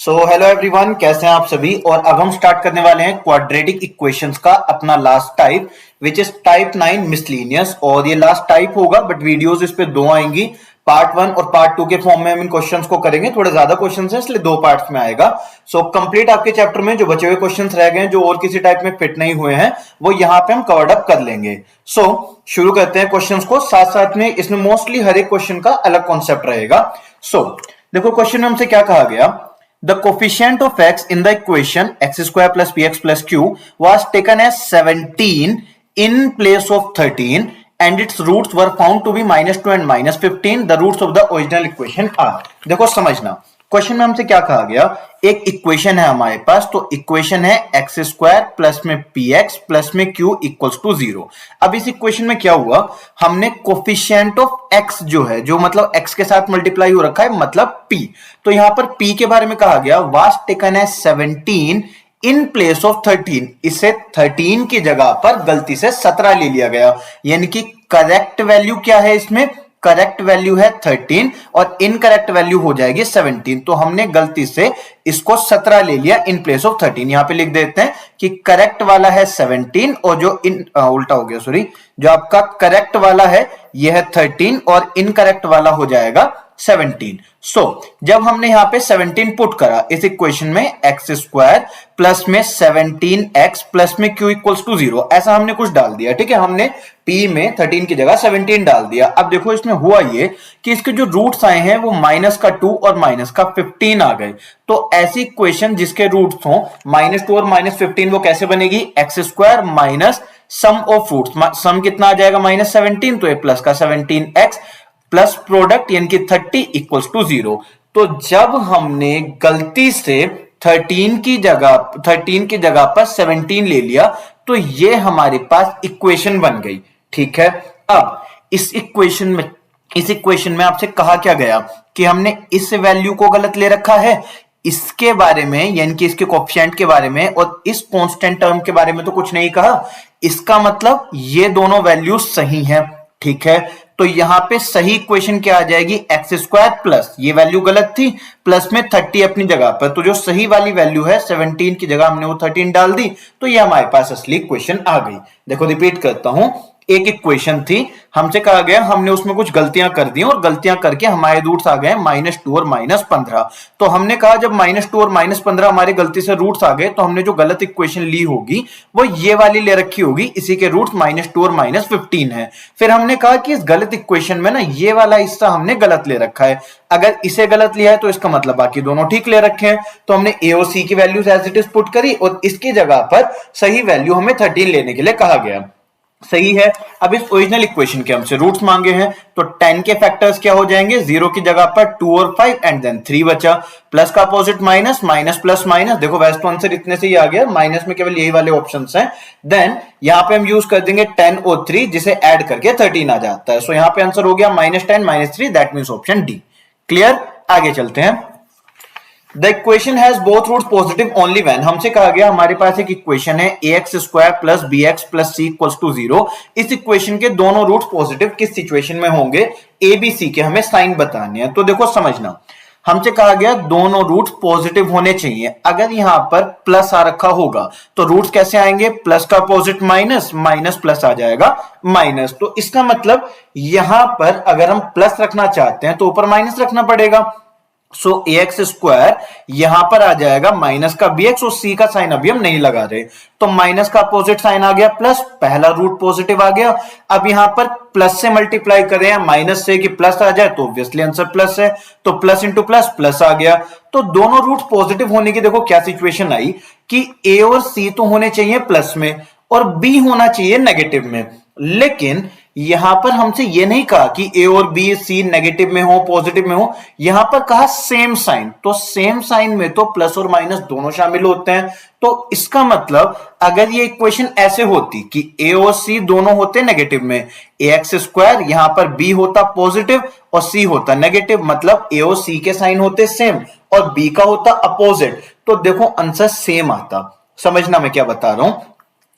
So hello everyone, कैसे हैं आप सभी। और अब हम स्टार्ट करने वाले हैं क्वाड्रेटिक इक्वेशंस का अपना last type which is type 9 miscellaneous. और ये लास्ट टाइप होगा बट वीडियोस इस पे दो आएंगी, पार्ट 1 और पार्ट 2 के फॉर्म में हम इन क्वेश्चंस को करेंगे। थोड़े ज्यादा क्वेश्चंस हैं इसलिए दो पार्ट्स में आएगा। सो कंप्लीट आपके चैप्टर में जो बचे हुए क्वेश्चंस रह गए हैं, जो और किसी टाइप में फिट नहीं हुए हैं, वो यहाँ पे हम कवर्ड अप कर लेंगे। सो शुरू करते हैं क्वेश्चंस को। साथ साथ में इसमें मोस्टली हर एक क्वेश्चन का अलग कॉन्सेप्ट रहेगा। सो देखो क्वेश्चन में हमसे क्या कहा गया। The coefficient of x in the equation x square plus px plus q was taken as 17 in place of 13 and its roots were found to be -2 and -15. The roots of the original equation are। देखो समझना, question में हमसे क्या कहा गया। एक equation है हमारे पास, तो इक्वेशन है एक्स स्क्वायर प्लस में पी एक्स प्लस में क्यू इक्वल्स टू 0। अब इस इक्वेशन में क्या हुआ, हमने कोफिशिएंट ऑफ एक्स जो है, जो मतलब एक्स के साथ मल्टीप्लाई हो रखा है, मतलब पी। तो यहां पर पी के बारे में कहा गया was taken as 17 in place of 13। इसे 13 की जगह पर गलती से 17 ले लिया गया, यानी कि करेक्ट वैल्यू क्या है इसमें, करेक्ट वैल्यू है 13 और इनकरेक्ट वैल्यू हो जाएगी 17। तो हमने गलती से इसको 17 ले लिया इन प्लेस ऑफ 13। यहां पे लिख देते हैं कि करेक्ट वाला है 17 और जो उल्टा हो गया, सॉरी, जो आपका करेक्ट वाला है यह है 13 और इनकरेक्ट वाला हो जाएगा 17। सो जब हमने यहां पे 17 पुट करा इस इक्वेशन में, एक्स स्क्वायर प्लस में 17x प्लस में q इक्वल्स टू 0, ऐसा हमने कुछ डाल दिया। ठीक है, हमने p में 13 की जगह 17 डाल दिया। अब देखो इसमें हुआ ये कि इसके जो रूट्स आए हैं वो -2 और -15 आ गए। तो ऐसी इक्वेशन जिसके रूट्स हो -2 और -15 वो कैसे बनेगी, X square minus sum of roots. Sum कितना आ जाएगा -17, तो ये प्लस का 17x प्लस प्रोडक्ट यानी कि 30 इक्वल्स टू 0। तो जब हमने गलती से 13 की जगह पर 17 ले लिया तो ये हमारे पास इक्वेशन बन गई। ठीक है, अब इस इक्वेशन में आपसे कहा क्या गया कि हमने इस वैल्यू को गलत ले रखा है, इसके बारे में यानी कि इसके कोएफिशिएंट के बारे में और इस कांस्टेंट टर्म के बारे में तो कुछ नहीं कहा। इसका मतलब ये दोनों वैल्यू सही हैं। ठीक है, तो यहां पे सही इक्वेशन क्या आ जाएगी, एक्स स्क्वायर प्लस ये वैल्यू गलत थी प्लस में 30 अपनी जगह पर, तो जो सही वाली वैल्यू है 17 की जगह हमने वो 13 डाल दी, तो ये हमारे पास असली इक्वेशन आ गई। देखो रिपीट करता हूं, एक इक्वेशन थी, हमसे कहा गया हमने उसमें कुछ गलतियां कर दी और गलतियां करके हमारे रूट्स आ गए -2 और -15। तो हमने कहा जब -2 और -15 हमारे गलती से रूट्स आ गए तो हमने जो गलत इक्वेशन ली होगी वो ये वाली ले रखी होगी, इसी के रूट्स -2 और -15 है। फिर हमने कहा कि इस गलत इक्वेशन में ना ये वाला हिस्सा हमने गलत ले रखा है, अगर इसे गलत लिया है तो इसका मतलब बाकी दोनों ठीक ले रखे हैं। तो हमने ए और सी की values as it is put करी और इसकी जगह पर सही वैल्यू हमें 13 लेने के लिए कहा गया। सही है, अब इस ओरिजिनल इक्वेशन के हमसे रूट्स मांगे हैं, तो 10 के फैक्टर्स क्या हो जाएंगे, 0 की जगह पर 2 और 5 एंड देन 3 बचा, प्लस का opposite minus, minus plus minus. देखो वैसे तो आंसर इतने से ही आ गया, माइनस में केवल यही वाले ऑप्शंस हैं। देन यहां पे हम यूज कर देंगे 10 और 3, जिसे ऐड करके 13 आ जाता है। सो यहां पे आंसर हो गया -10 -3, that means option D. Clear, आगे चलते हैं। The equation has both roots positive only when, हमसे कहा गया हमारे पास एक इक्वेशन है ax square plus bx plus c equals to 0। इस इक्वेशन के दोनों रूट्स पॉजिटिव किस सिचुएशन में होंगे, ए बी सी के हमें साइन बताने हैं। तो देखो समझना, हमसे कहा गया दोनों रूट्स पॉजिटिव होने चाहिए। अगर यहां पर प्लस आ रखा होगा तो रूट्स कैसे आएंगे, प्लस का अपोजिट माइनस, माइनस प्लस आ जाएगा माइनस। तो इसका मतलब यहां पर अगर हम प्लस रखना चाहते हैं तो ऊपर माइनस रखना पड़ेगा। सो ax स्क्वायर यहां पर आ जाएगा माइनस का bx और c का साइन अभी हम नहीं लगा रहे, तो माइनस का अपोजिट साइन आ गया प्लस, पहला रूट पॉजिटिव आ गया। अब यहां पर प्लस से मल्टीप्लाई कर रहे हैं माइनस से कि प्लस आ जाए, तो ऑब्वियसली आंसर प्लस है, तो प्लस इंटू प्लस प्लस आ गया। तो दोनों रूट पॉजिटिव होने की देखो क्या सिचुएशन आई कि a और c तो होने चाहिए प्लस में और b होना चाहिए नेगेटिव में, लेकिन यहां पर हमसे यह नहीं कहा कि ए और बी सी नेगेटिव में हो पॉजिटिव में हो, यहां पर कहा सेम साइन। तो सेम साइन में तो प्लस और माइनस दोनों शामिल होते हैं। तो इसका मतलब अगर ये इक्वेशन ऐसे होती कि ए और सी दोनों होते नेगेटिव में, ए एक्स स्क्वायर यहां पर बी होता पॉजिटिव और सी होता नेगेटिव, मतलब ए और सी के साइन होते सेम और बी का होता अपोजिट, तो देखो आंसर सेम आता। समझना मैं क्या बता रहा हूं,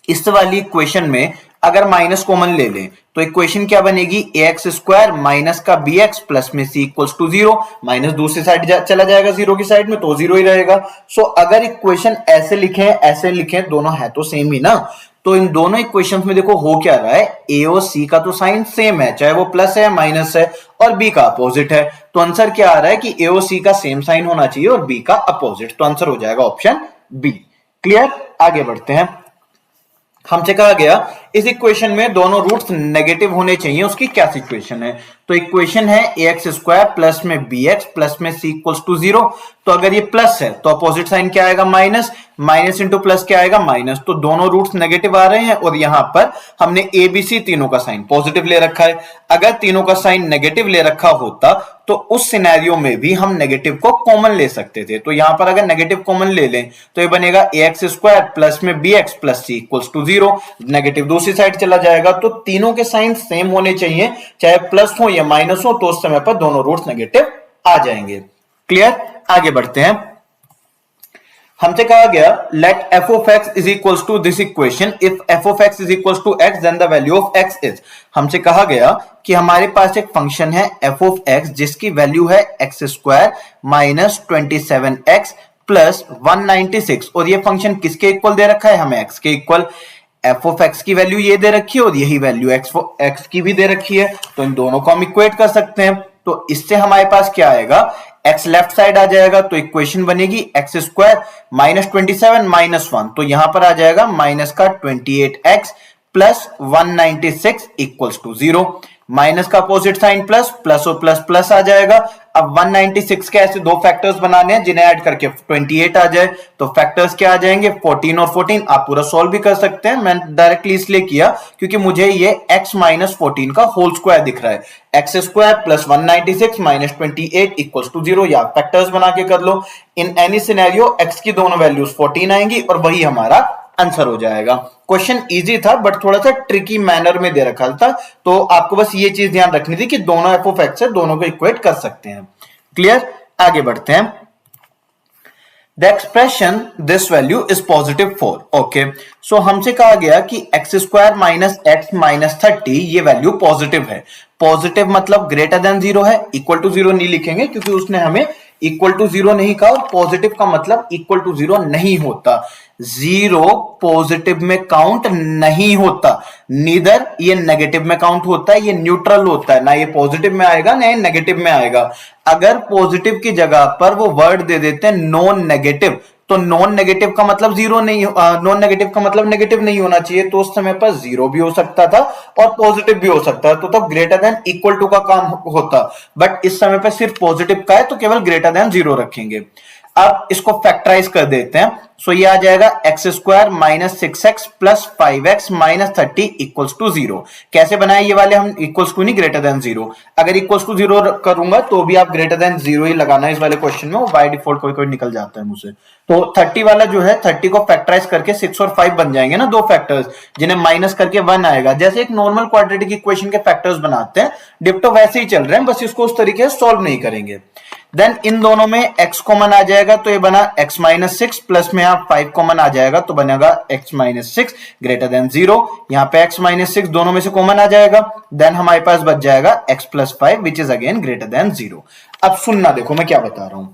इस वाली इक्वेशन में अगर माइनस कॉमन ले लें तो इक्वेशन क्या बनेगी, ax स्क्वायर माइनस का bx प्लस में c इक्वल्स टू 0, माइनस दूसरी साइड चला जाएगा जीरो की साइड में तो जीरो ही रहेगा। सो अगर इक्वेशन ऐसे लिखें दोनों है तो सेम ही ना, तो इन दोनों इक्वेशंस में देखो हो क्या रहा है, ए और सी का तो साइन सेम है, चाहे वो प्लस है माइनस है, और बी का अपोजिट है। तो आंसर क्या आ रहा है कि ए और सी का सेम साइन होना चाहिए और बी का अपोजिट, तो आंसर हो जाएगा ऑप्शन बी। क्लियर, आगे बढ़ते हैं। हमसे कहा गया इस इक्वेशन में दोनों रूट्स नेगेटिव होने चाहिए, उसकी क्या सिचुएशन है। तो इक्वेशन है ax स्क्वायर प्लस में bx प्लस में c इक्वल्स टू 0। तो अगर ये प्लस है तो अपोजिट साइन क्या आएगा, माइनस, माइनस इंटू प्लस क्या आएगा, माइनस। तो दोनों रूट्स नेगेटिव आ रहे हैं और यहां पर हमने ए बी सी तीनों का साइन पॉजिटिव ले रखा है। अगर तीनों का साइन नेगेटिव ले रखा होता तो उस सिनेरियो में भी हम नेगेटिव को कॉमन ले सकते थे। तो यहां पर अगर नेगेटिव कॉमन ले लें तो ये बनेगा ax स्क्वायर प्लस में bx plus c equals to 0, negative दूसरी साइड चला जाएगा। तो तीनों के साइन सेम होने चाहिए, चाहे प्लस हो या माइनस हो, तो उस समय पर दोनों रूट्स नेगेटिव आ जाएंगे। क्लियर, आगे बढ़ते हैं। हमसे कहा गया late f of x is equals to this equation if f of x is equals to x then the value of x is। हमसे कहा गया कि हमारे पास एक फंक्शन है f of x जिसकी वैल्यू है x square minus 27x plus 196, और ये फंक्शन किसके इक्वल दे रखा है, हमें x के इक्वल। f of x की वैल्यू ये दे रखी है और यही वैल्यू x की भी दे रखी है, तो इन दोनों को हम इक्वेट कर सकते हैं। तो इससे हमारे पास क्या आएगा, x लेफ्ट साइड आ जाएगा तो इक्वेशन बनेगी x स्क्वायर माइनस 27 माइनस 1, तो यहां पर आ जाएगा माइनस का 28x plus 196 equals to 0। Minus का अपोजिट साइन प्लस, प्लस और प्लस प्लस आ जाएगा। अब 196 के ऐसे दो फैक्टर्स बनाने हैं जिन्हें ऐड करके 28 आ जाए, तो फैक्टर्स क्या आ जाएंगे, 14 और 14। आप पूरा सॉल्व भी कर सकते हैं, मैंने डायरेक्टली इसलिए किया क्योंकि मुझे ये x माइनस 14 का होल स्क्वायर दिख रहा है। X square plus 196 minus 28 equals to 0, या फैक्टर्स बना के कर लो। इन एनी सिनेरियो x की दोनों वैल्यूज 14 आएंगी और वही हमारा आंसर हो जाएगा। क्वेश्चन इजी था बट थोड़ा सा ट्रिकी मैनर में दे रखा था, तो आपको बस ये चीज ध्यान रखनी थी कि दोनों एफ ऑफ एक्स है, दोनों को इक्वेट कर सकते हैं। क्लियर, आगे बढ़ते हैं। The expression this value is positive 4। Okay, so हमसे कहा गया कि X square minus X minus 30 ये वैल्यू पॉजिटिव है। पॉजिटिव मतलब ग्रेटर देन 0 है, इक्वल टू 0 नहीं लिखेंगे क्योंकि उसने हमें इक्वल टू 0 नहीं कहा, और पॉजिटिव का मतलब इक्वल टू 0 नहीं होता। 0 पॉजिटिव में काउंट नहीं होता, नीदर ये नेगेटिव में काउंट होता है, ये न्यूट्रल होता है, ना ये पॉजिटिव में आएगा ना ये नेगेटिव में आएगा। अगर पॉजिटिव की जगह पर वो वर्ड दे देते हैं नॉन नेगेटिव, तो नॉन नेगेटिव का मतलब जीरो नहीं, नॉन नेगेटिव का मतलब नेगेटिव नहीं होना चाहिए, तो उस समय पर जीरो भी हो सकता था और पॉजिटिव भी हो सकता है, तो तब ग्रेटर देन इक्वल टू का काम होता। बट इस समय पर सिर्फ पॉजिटिव का है तो केवल ग्रेटर देन 0 रखेंगे। अब इसको फैक्टराइज कर देते हैं, सो ये आ जाएगा x square minus 6x plus 5x minus 30 equals to 0। कैसे बनाए ये वाले हम, इक्वल्स टू नहीं ग्रेटर देन 0। अगर इक्वल्स टू 0 करूंगा तो भी आप ग्रेटर देन 0 ही लगाना है इस वाले क्वेश्चन में, वो बाय डिफॉल्ट कोई कोई निकल जाता है मुझसे। तो 30 वाला जो है 30 को फैक्टराइज करके 6 और 5 बन जाएंगे ना, दो फैक्टर्स जिन्हें माइनस करके 1 आएगा। जैसे एक नॉर्मल क्वाड्रेटिक इक्वेशन के फैक्टर्स बनाते हैं, डिप्टो वैसे ही चल रहे हैं, बस इसको उस तरीके से सॉल्व नहीं करेंगे। देन इन दोनों में x कॉमन आ जाएगा तो ये बना x माइनस 6 प्लस में यहाँ 5 कॉमन आ जाएगा तो बनेगा x माइनस 6 ग्रेटर देन 0। यहाँ पे x माइनस 6 दोनों में से कॉमन आ जाएगा, देन हमारे पास बच जाएगा x plus 5 which is again greater than 0। अब सुनना, देखो मैं क्या बता रहा हूं।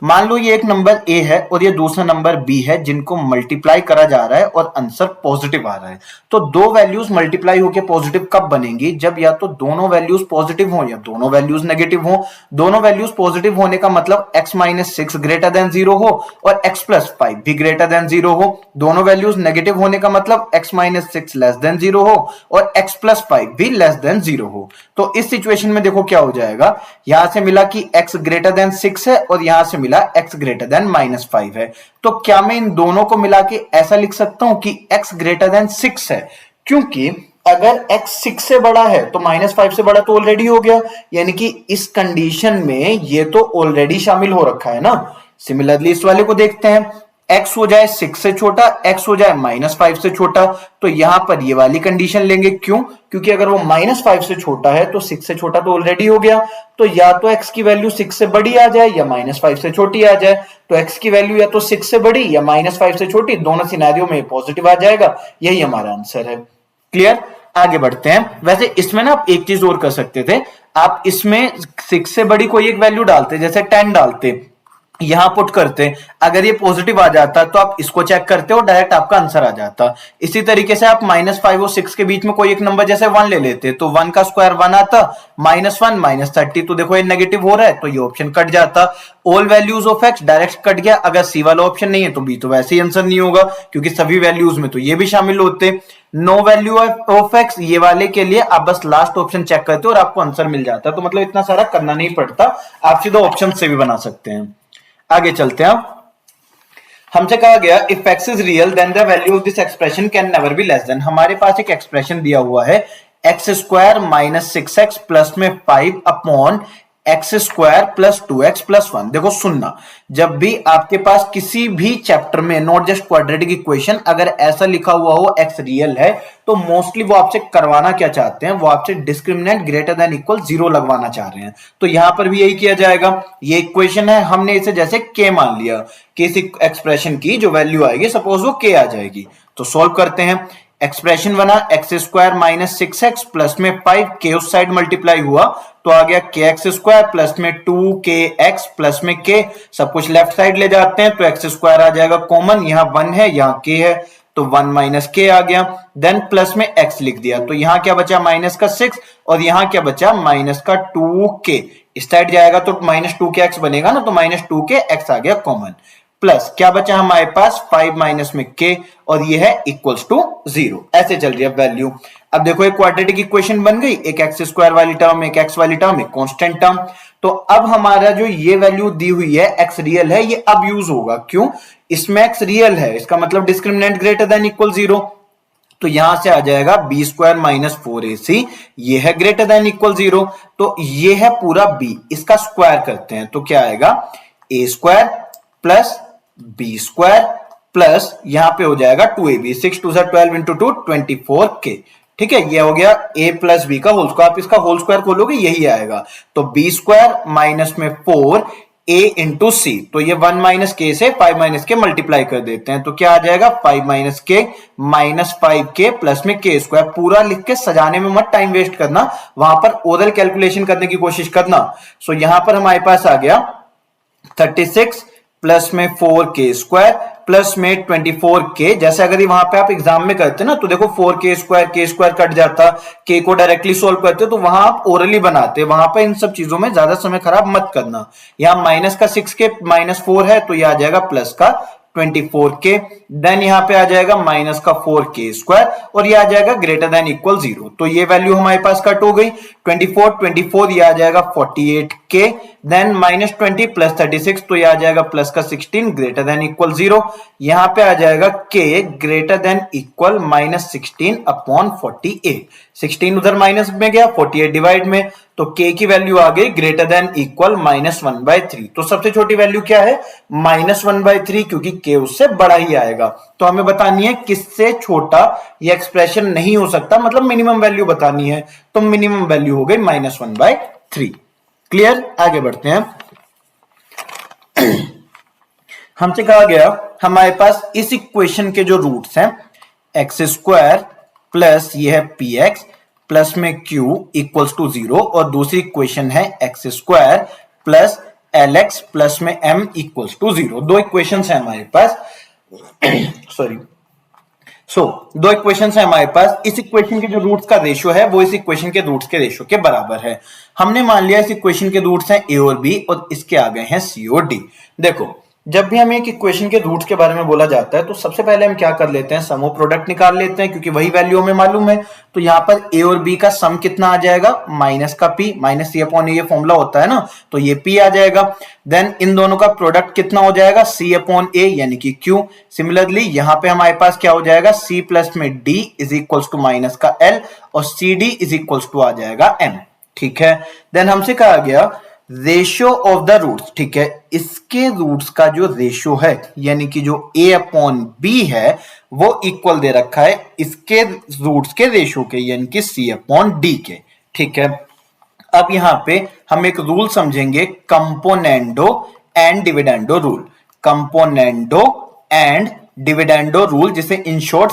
मान लो ये एक नंबर a है और ये दूसरा नंबर b है जिनको मल्टीप्लाई करा जा रहा है और आंसर पॉजिटिव आ रहा है। तो दो वैल्यूज मल्टीप्लाई होकर पॉजिटिव कब बनेंगी, जब या तो दोनों वैल्यूज पॉजिटिव हो या दोनों वैल्यूज नेगेटिव हो। दोनों वैल्यूज पॉजिटिव होने का मतलब x माइनस 6 ग्रेटर देन 0 हो और x प्लस 5 भी ग्रेटर देन 0 हो। दोनों वैल्यूज नेगेटिव होने का मतलब x माइनस 6 लेस देन 0 हो और x प्लस 5 भी लेस देन 0 हो। तो इस सिचुएशन में देखो क्या हो जाएगा, यहां से मिला कि x ग्रेटर देन 6 है और यहां से मिला x ग्रेटर देन माइनस 5 है। तो क्या मैं इन दोनों को मिला के ऐसा लिख सकता हूं कि x ग्रेटर देन 6 है, क्योंकि अगर x 6 से बड़ा है तो माइनस 5 से बड़ा तो ऑलरेडी हो गया, यानी कि इस कंडीशन में ये तो ऑलरेडी शामिल हो रखा है ना। सिमिलरली इस वाले को देखते हैं, x हो जाए 6 से छोटा, x हो जाए माइनस 5 से छोटा, तो यहां पर ये वाली कंडीशन लेंगे। क्यों, क्योंकि अगर वो माइनस 5 से छोटा है तो 6 से छोटा तो ऑलरेडी हो गया, तो या तो x की वैल्यू 6 से बड़ी आ जाए या माइनस 5 से छोटी आ जाए। तो x की वैल्यू या तो 6 से बड़ी या माइनस 5 से छोटी, दोनों सिनेरियो में पॉजिटिव आ जाएगा, यही हमारा आंसर है। क्लियर, आगे बढ़ते हैं। वैसे इसमें ना आप एक चीज और कर सकते थे, आप इसमें 6 से बड़ी कोई एक वैल्यू डालते, जैसे 10 डालते, यहां पुट करते, अगर ये पॉजिटिव आ जाता तो आप इसको चेक करते और डायरेक्ट आपका आंसर आ जाता। इसी तरीके से आप -5 और 6 के बीच में कोई एक नंबर जैसे 1 ले लेते, तो 1 का स्क्वायर 1 आता, -1 -30, तो देखो ये नेगेटिव हो रहा है तो ये ऑप्शन कट जाता। All values of x direct cut गया, अगर सी वाला ऑप्शन नहीं है तो बी तो वैसे ही आंसर नहीं होगा, क्योंकि सभी वैल्यूज में तो ये भी शामिल होते। नो वैल्यू ऑफ एक्स ये वाले के लिए आप बस लास्ट ऑप्शन चेक करते और आपको आंसर मिल जाता, तो मतलब इतना सारा करना नहीं पड़ता, आप सीधा ऑप्शन से भी बना सकते हैं। आगे चलते हैं। हमसे कहा गया if x is real then the value of this expression can never be less than. हमारे पास एक एक्सप्रेशन दिया हुआ है एक्स स्क्वायर -6x प्लस में 5 upon x square plus 2x plus 1। देखो सुनना, जब भी आपके पास किसी भी चैप्टर में नॉट जस्ट क्वाड्रेटिक इक्वेशन अगर ऐसा लिखा हुआ हो एक्स रियल है, तो मोस्टली वो आपसे करवाना क्या चाहते हैं, वो आपसे डिस्क्रिमिनेंट ग्रेटर देन इक्वल 0 लगवाना चाह रहे हैं। तो यहां पर भी यही किया जाएगा। ये इक्वेशन है, हमने इसे जैसे k मान लिया कि इस एक्सप्रेशन की जो वैल्यू आएगी सपोज वो k आ जाएगी, तो सॉल्व करते हैं। एक्सप्रेशन बना एक्स स्क्वायर -6x प्लस में 5k उस साइड मल्टीप्लाई हुआ तो आ गया के एक्स स्क्वायर प्लस में 2kx प्लस में k, सब कुछ लेफ्ट साइड ले जाते हैं तो एक्स स्क्वायर आ जाएगा कॉमन, यहाँ 1 है यहाँ k है तो 1 माइनस k आ गया। देन प्लस में x लिख दिया तो यहाँ क्या बचा माइनस का 6 और यहाँ क्या बचा माइनस का 2k, इस साइड जाएगा तो -2kx बनेगा ना, तो -2kx आ गया कॉमन। प्लस क्या बचा हमारे पास 5 माइनस में k और ये है इक्वल्स टू 0। ऐसे चल रही है वैल्यू। अब देखो एक क्वाड्रेटिक इक्वेशन बन गई, एक एक्स स्क्वायर वाली टर्म, एक एक्स वाली टर्म, एक कांस्टेंट टर्म। तो अब हमारा जो ये वैल्यू दी हुई है एक्स रियल है, ये अब यूज होगा। क्यों? इसमें एक्स रियल है, इसका मतलब डिस्क्रिमिनेंट ग्रेटर देन इक्वल 0, तो यहां से आ जाएगा बी स्क्वायर -4ac, ये है ग्रेटर देन इक्वल 0, तो ये है पूरा b, इसका स्क्वायर करते हैं तो क्या आएगा a square plus B square plus यहां पे हो जाएगा 2ab, 6 2 12 इंटू 2 24k। ठीक है, ये हो गया a प्लस बी का होल स्क्वायर, आप इसका होल स्क्वायर खोलोगे यही आएगा, तो बी स्क्वायर माइनस में 4 a इंटू सी, तो ये 1 माइनस के से 5 माइनस के मल्टीप्लाई कर देते हैं तो क्या आ जाएगा 5 माइनस के -5k प्लस में के स्क्वायर। पूरा लिख के सजाने में मत टाइम वेस्ट करना, वहां पर ओरल कैलकुलेशन करने की कोशिश करना। सो यहां पर हमारे पास आ गया 36 प्लस में 4k स्क्वायर प्लस में 24k। जैसे अगर वहां पे आप एग्जाम में करते ना तो देखो 4k square k square cut जाता, k को डायरेक्टली सोल्व करते तो वहां आप ओरली बनाते, वहां पे इन सब चीजों में ज्यादा समय खराब मत करना। यहां माइनस का 6k -4 है तो यह आ जाएगा प्लस का 24k, देन यहां पे आ जाएगा माइनस का 4k स्क्वायर और ये आ जाएगा ग्रेटर देन इक्वल 0, तो ये वैल्यू हमारे पास कट हो गई। 24 ये आ जाएगा 48k, देन -20 प्लस 36 तो ये आ जाएगा प्लस का 16 ग्रेटर देन इक्वल 0, यहां पे आ जाएगा k greater than equal -16 upon 48, 16 उधर माइनस में गया 48 डिवाइड में, तो k की वैल्यू आ गई ग्रेटर देन इक्वल -1/3। तो सबसे छोटी वैल्यू क्या है -1/3, क्योंकि k उससे बड़ा ही आएगा। तो हमें बतानी है किससे छोटा ये एक्सप्रेशन नहीं हो सकता, मतलब मिनिमम वैल्यू बतानी है, तो मिनिमम वैल्यू हो गई -1/3। क्लियर? आगे बढ़ते हैं। हमसे कहा गया हमारे पास इस इक्वेशन के जो रूट्स हैं एक्स स्क्वायर प्लस ये है पी एक्स प्लस में q इक्वल्स टू 0 और दूसरी इक्वेशन है x square plus L x plus में m इक्वल्स टू 0। दो इक्वेशन है हमारे पास सॉरी दो इक्वेशन है हमारे पास। इस इक्वेशन के जो रूट्स का रेशियो है वो इस इक्वेशन के रूट्स के रेशियो के बराबर है। हमने मान लिया इस इक्वेशन के रूट्स हैं a और b और इसके आ गए हैं c और d। देखो जब भी हमें एक इक्वेशन के रूट्स के बारे में बोला जाता है तो सबसे पहले हम क्या कर लेते हैं, सम ऑफ प्रोडक्ट निकाल लेते हैं, क्योंकि वही वैल्यू हमें मालूम है। तो यहाँ पर a और b का सम कितना आ जाएगा माइनस का p, माइनस c अपॉन ये फॉर्मूला होता है ना, तो ये p आ जाएगा। देन इन दोनों का प्रोडक्ट कितना हो जाएगा c अपॉन a यानी कि q। सिमिलरली यहाँ पे हमारे पास क्या हो जाएगा c प्लस में d is equals to minus का l और C D is equals to आ जाएगा m। ठीक है, देन हमसे कहा गया रेशियो ऑफ द रूट्स। ठीक है, इसके रूट्स का जो रेशियो है यानी कि जो a अपॉन बी है वो इक्वल दे रखा है इसके रूट्स के रेशियो के यानी कि c अपॉन डी के। ठीक है, अब यहां पे हम एक रूल समझेंगे componendo and dividendo rule. Componendo and dividendo rule, जिसे इन शॉर्ट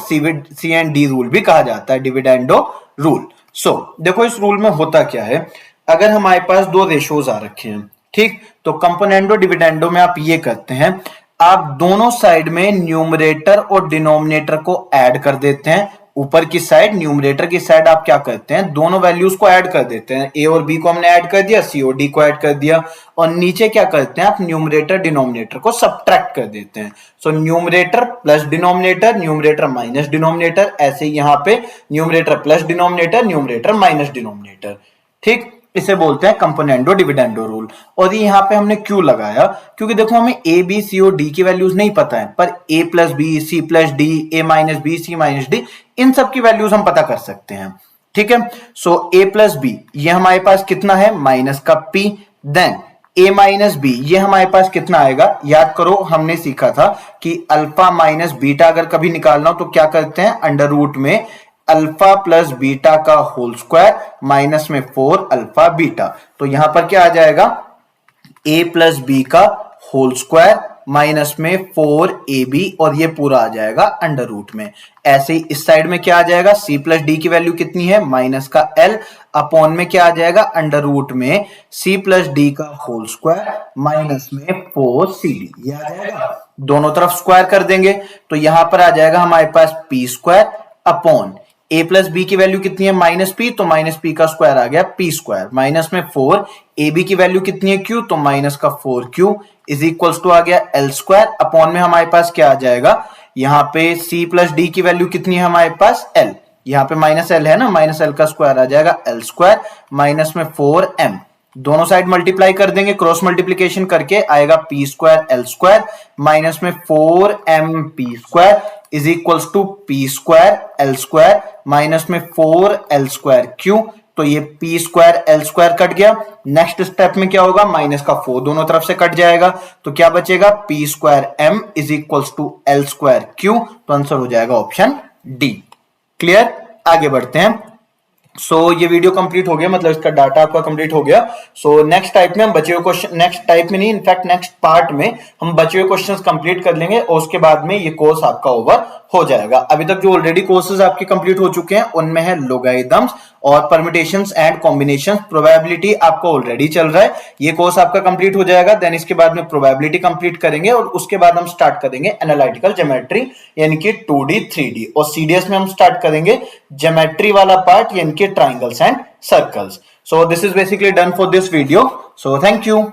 CND रूल भी कहा जाता है, डिविडेंडो रूल। सो देखो इस रूल में होता क्या है, अगर हमारे पास दो रेशोज आ रखे हैं, ठीक, तो कंपोनेंडो डिविडेंडो में आप ये करते हैं, आप दोनों साइड में न्यूमरेटर और डिनोमिनेटर को ऐड कर देते हैं। ऊपर की साइड, न्यूमरेटर की साइड आप क्या करते हैं, दोनों वैल्यूज को ऐड कर देते हैं। ए और बी को हमने ऐड कर दिया, सी और डी को ऐड कर दिया, और नीचे क्या करते हैं, आप न्यूमरेटर डिनोमिनेटर को सब्ट्रैक्ट कर देते हैं। So numerator plus denominator, numerator minus denominator, ऐसे ही यहां पे numerator plus denominator, numerator minus denominator, ठीक, इसे बोलते हैं कंपोनेंडो डिविडेंडो रूल। और ये यहाँ पे हमने क्यों लगाया, क्योंकि देखो हमें ए बी सी और डी की वैल्यूज नहीं पता है, पर A plus B, C plus D, A minus B, C minus D, इन सब की वैल्यूज हम पता कर सकते हैं, ठीक है। सो ए प्लस बी ये हमारे पास कितना है, माइनस का पी, देन ए माइनस बी ये हमारे पास कितना आएगा, याद करो हमने सीखा था कि अल्फा माइनस बीटा अगर कभी निकालना हो तो क्या करते हैं, अंडर रूट में अल्फा प्लस बीटा का होल स्क्वायर माइनस में 4 अल्फा बीटा। तो यहां पर क्या आ जाएगा, ए प्लस बी का होल स्क्वायर माइनस में 4ab, और ये पूरा आ जाएगा अंडर रूट में। ऐसे ही इस साइड में क्या आ जाएगा, c प्लस डी की वैल्यू कितनी है, माइनस का l, अपॉन में क्या आ जाएगा, अंडर रूट में c प्लस डी का होल स्क्वायर माइनस में 4cd, ये आ जाएगा। दोनों तरफ स्क्वायर कर देंगे तो यहां पर आ जाएगा हमारे पास p square upon a plus B की वैल्यू कितनी है, माइनस पी, तो माइनस पी का स्क्वायर आ गया पी स्क्वायर, माइनस में 4, ए बी की वैल्यू कितनी है क्यू, तो माइनस का 4q इज इक्वल्स टू आ गया एल स्क्वायर, अपॉन में हमारे पास क्या आ जाएगा, यहाँ पे c प्लस डी की वैल्यू कितनी है हमारे पास l, यहाँ पे माइनस एल है ना, माइनस एल का स्क्वायर आ जाएगा एल स्क्वायर, माइनस में 4m, दोनों साइड मल्टीप्लाई कर देंगे, क्रॉस मल्टीप्लीकेशन करके आएगा P square L square, minus में 4m P square is equals to P square L square, minus में 4l स्क्वायर क्यू, तो ये P square L square cut गया। नेक्स्ट स्टेप में क्या होगा, माइनस का 4 दोनों तरफ से कट जाएगा, तो क्या बचेगा, P square M is equals to L square Q, तो आंसर हो जाएगा ऑप्शन डी। क्लियर, आगे बढ़ते हैं। सो ये वीडियो कंप्लीट हो गया, मतलब इसका डाटा आपका कंप्लीट हो गया। सो नेक्स्ट टाइप में हम बचे हुए क्वेश्चन, नेक्स्ट टाइप में नहीं, इनफैक्ट नेक्स्ट पार्ट में हम बचे हुए क्वेश्चंस कंप्लीट कर लेंगे और उसके बाद में ये कोर्स आपका ओवर हो जाएगा। अभी तक जो ऑलरेडी कोर्सेज आपके कंप्लीट हो चुके हैं उनमें है लोगरिथम्स और परम्यूटेशंस एंड कॉम्बिनेशंस, प्रोबेबिलिटी आपका ऑलरेडी चल रहा है, ये कोर्स आपका कंप्लीट हो जाएगा। देन इसके बाद में प्रोबेबिलिटी कंप्लीट करेंगे और उसके बाद हम स्टार्ट करेंगे एनालिटिकल ज्योमेट्री यानी कि 2D 3D, और सीडीएस में हम स्टार्ट करेंगे ज्योमेट्री वाला पार्ट यानी कि triangles and circles. So this is basically done for this video, so thank you.